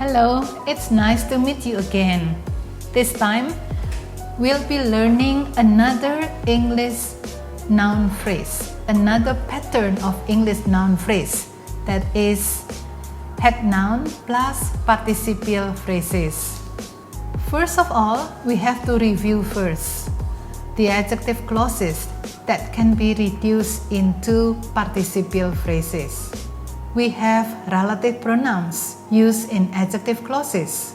Hello, it's nice to meet you again. This time, we'll be learning another English noun phrase, another pattern of English noun phrase, that is head noun plus participial phrases. First of all, we have to review first the adjective clauses that can be reduced into participial phrases. We have relative pronouns used in adjective clauses.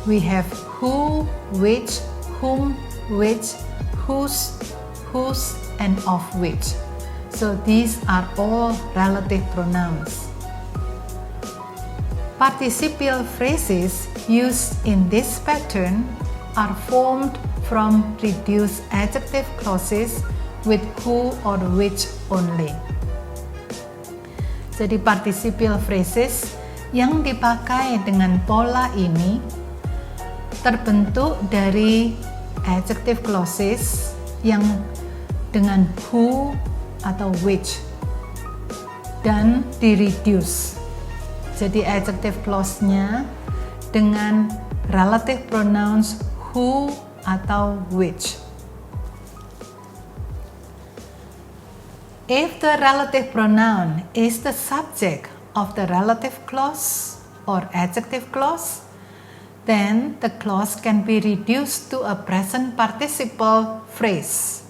We have who, which, whom, which, whose, and of which. So these are all relative pronouns. Participial phrases used in this pattern are formed from reduced adjective clauses with who or which only. Jadi participial phrases yang dipakai dengan pola ini terbentuk dari adjective clauses yang dengan who atau which dan di-reduce. Jadi adjective clause-nya dengan relative pronouns who atau which. If the relative pronoun is the subject of the relative clause or adjective clause, then the clause can be reduced to a present participle phrase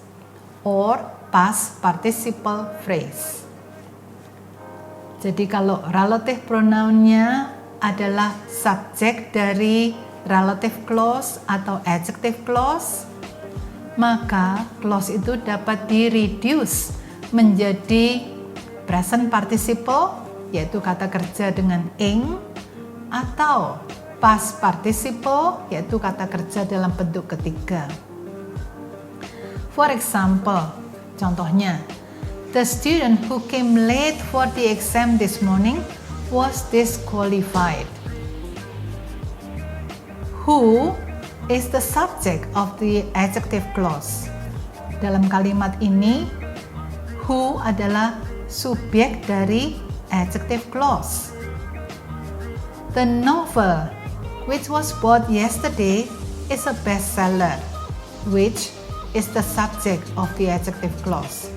or past participle phrase. Jadi kalau relative pronounnya adalah subjek dari relative clause atau adjective clause, maka clause itu dapat di-reduce menjadi present participle, yaitu kata kerja dengan ing, atau past participle, yaitu kata kerja dalam bentuk ketiga. For example, contohnya, the student who came late for the exam this morning was disqualified. Who is the subject of the adjective clause. Dalam kalimat ini, who adalah subjek dari adjective clause. The novel, which was bought yesterday, is a bestseller, which is the subject of the adjective clause.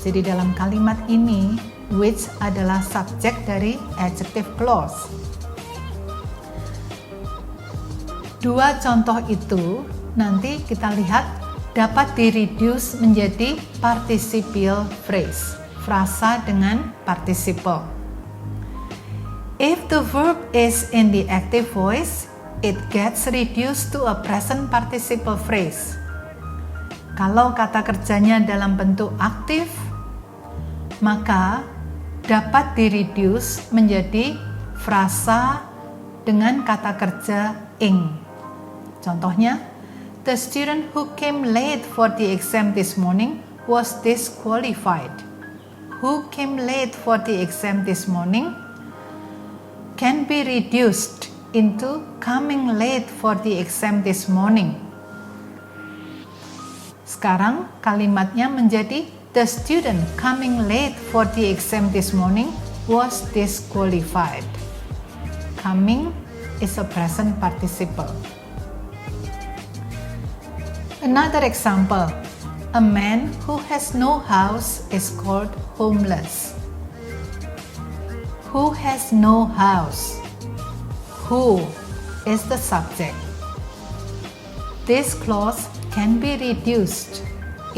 Jadi dalam kalimat ini, which adalah subjek dari adjective clause. Dua contoh itu nanti kita lihat dapat di-reduce menjadi participial phrase, frasa dengan participle. If the verb is in the active voice, it gets reduced to a present participle phrase. Kalau kata kerjanya dalam bentuk aktif, maka dapat di-reduce menjadi frasa dengan kata kerja ing. Contohnya, the student who came late for the exam this morning was disqualified. Who came late for the exam this morning can be reduced into coming late for the exam this morning. Sekarang kalimatnya menjadi the student coming late for the exam this morning was disqualified. Coming is a present participle. Another example, a man who has no house is called homeless. Who has no house? Who is the subject. This clause can be reduced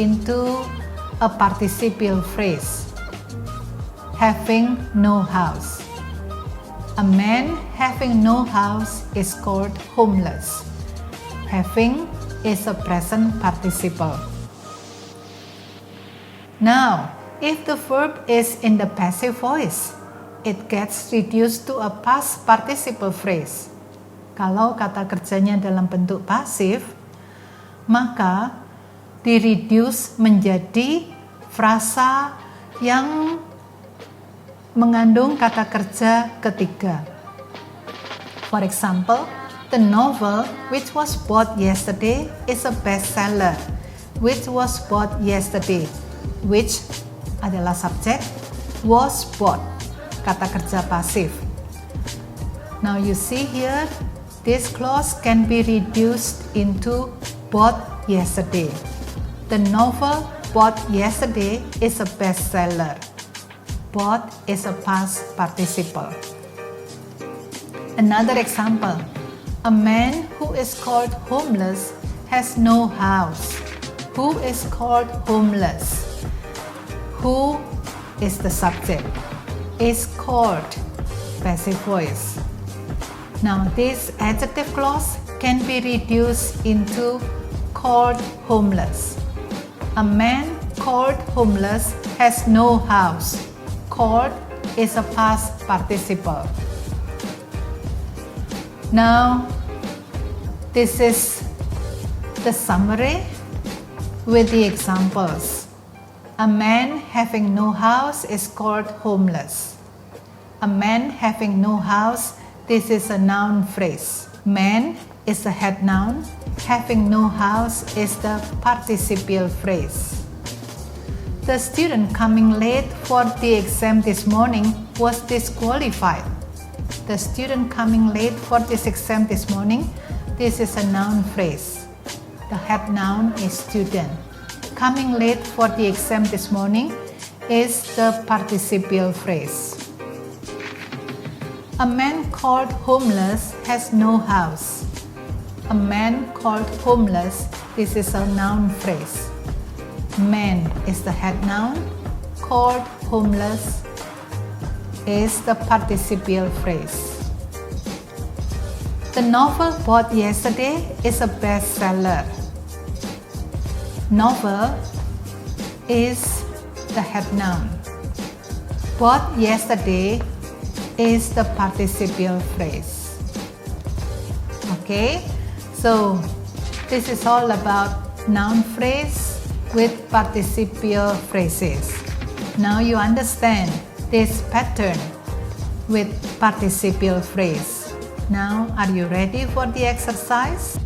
into a participial phrase, having no house. A man having no house is called homeless. Having is a present participle. Now, if the verb is in the passive voice, it gets reduced to a past participle phrase. Kalau kata kerjanya dalam bentuk pasif, maka di-reduce menjadi frasa yang mengandung kata kerja ketiga. For example, the novel which was bought yesterday is a bestseller. Which was bought yesterday. Which adalah subjek, was bought, kata kerja pasif. Now you see here, this clause can be reduced into bought yesterday. The novel Bought Yesterday is a bestseller. Bought is a past participle. Another example, a man who is called homeless has no house. Who is called homeless? Who is the subject? Is called, passive voice. Now this adjective clause can be reduced into called homeless. A man called homeless has no house. Called is a past participle. Now, this is the summary with the examples. A man having no house is called homeless. A man having no house, this is a noun phrase. Man is the head noun. Having no house is the participial phrase. The student coming late for the exam this morning was disqualified. The student coming late for this exam this morning, this is a noun phrase. The head noun is student. Coming late for the exam this morning is the participial phrase. A man called homeless has no house. A man called homeless, this is a noun phrase. Man is the head noun. Called homeless is the participial phrase. The novel Bought Yesterday is a bestseller. Novel is the head noun. Bought yesterday is the participial phrase. Okay, so this is all about noun phrase with participial phrases. Now you understand this pattern with participial phrase. Now, are you ready for the exercise?